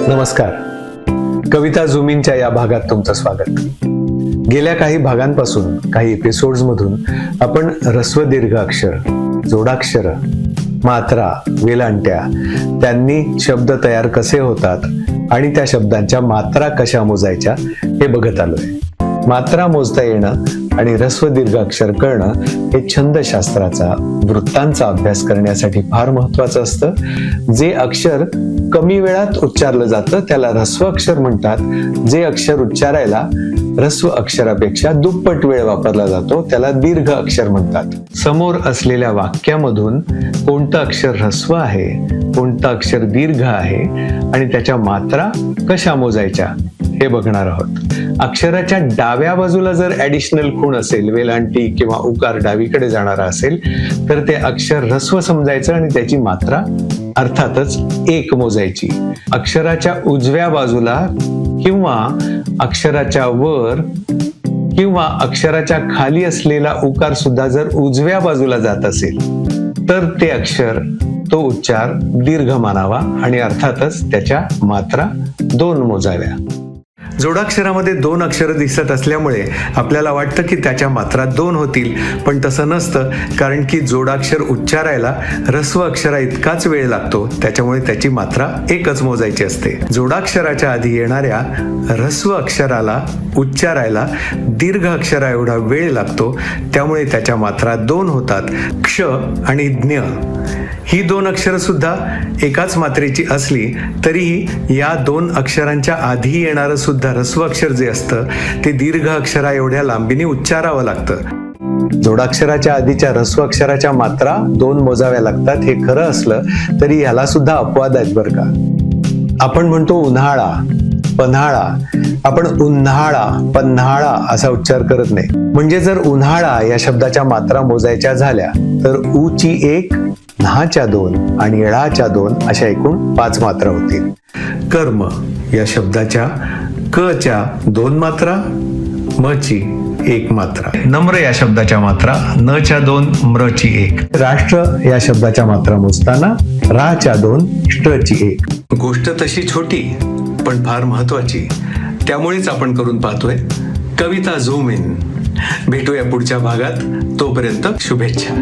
नमस्कार. कविता झुमींच्या या भागात तुमचं स्वागत. गेल्या काही भागांपासून, काही एपिसोड्स मधून आपण ऱ्हस्व दीर्घ अक्षर, जोडाक्षर, मात्रा, वेलांट्या, त्यांनी शब्द तयार कसे होतात आणि त्या शब्दांच्या मात्रा कशा मोजायच्या हे बघत आलोय. मात्रा मोजता येणं आणि ऱ्हस्व दीर्घ अक्षर कळणं हे छंदशास्त्राचा, वृत्तांचा अभ्यास करण्यासाठी फार महत्वाचं असतं. जे अक्षर कमी वेळात उच्चारलं जातं त्याला ऱ्हस्व अक्षर म्हणतात. जे अक्षर उच्चारायला ऱ्हस्व अक्षरापेक्षा दुप्पट वेळ वापरला जातो त्याला दीर्घ अक्षर म्हणतात. समोर असलेल्या वाक्यामधून कोणतं अक्षर ऱ्हस्व आहे, कोणतं अक्षर दीर्घ आहे आणि त्याच्या मात्रा कशा मोजायच्या हे बघणार आहोत. अक्षराच्या डाव्या बाजूला जर ऍडिशनल खूण असेल, वेलांटी किंवा उकार डावीकडे जाणारा असेल तर ते अक्षर ऱ्हस्व समजायचं आणि त्याची मात्रा अर्थातच 1 मोजायची. अक्षराच्या उजव्या बाजूला किंवा अक्षराच्या वर किंवा अक्षराच्या खाली असलेला उकार सुद्धा जर उजव्या बाजूला जात असेल तर ते अक्षर, तो उच्चार दीर्घ मानावा आणि अर्थातच त्याच्या मात्रा 2 मोजाव्या. जोडाक्षरामध्ये 2 अक्षरं दिसत असल्यामुळे आपल्याला वाटतं की त्याच्या मात्रा 2 होतील, पण तसं नसतं. कारण की जोडाक्षर उच्चारायला ऱ्हस्व अक्षरा इतकाच वेळ लागतो, त्याच्यामुळे त्याची मात्रा 1च मोजायची असते. जोडाक्षराच्या आधी येणाऱ्या ऱ्हस्व अक्षराला उच्चारायला दीर्घ अक्षरा एवढा वेळ लागतो, त्यामुळे त्याच्या मात्रा 2 होतात. क्ष आणि ज्ञ ही 2 अक्षरं सुद्धा एकाच मात्रेची असली तरीही या 2 अक्षरांच्या आधी येणारं सुद्धा ऱ्हस्व अक्षर जे असतं ते दीर्घ अक्षरा एवढ्या लांबीने उच्चारावं लागतं. जोडाक्षराच्या आधीच्या ऱ्हस्व अक्षराच्या मात्रा 2 मोजाव्या लागतात. हे खरं असलं तरी याला सुद्धा अपवाद आहेत बरं का. आपण म्हणतो उन्हाळा, पन्हाळा. आपण उन्हाळा, पन्हाळा असा उच्चार करत नाही. म्हणजे जर उन्हाळा या शब्दाच्या मात्रा मोजायच्या झाल्या तर ऊची 1, न्हाच्या 2 आणि ळाच्या 2 अशा एकूण 5 मात्रा होतील. कर्म या शब्दाच्या क च्या 2 मात्रा, म ची 1 मात्रा. नम्र या शब्दाच्या मात्रा न च्या 2, म्र ची 1. राष्ट्र या शब्दाच्या मात्रा मोजताना रा च्या 2, ष्ट ची 1. गोष्ट तशी छोटी पण फार महत्वाची, त्यामुळेच आपण करून पाहतोय. कविता झूम इन. भेटूया पुढच्या भागात. तोपर्यंत शुभेच्छा.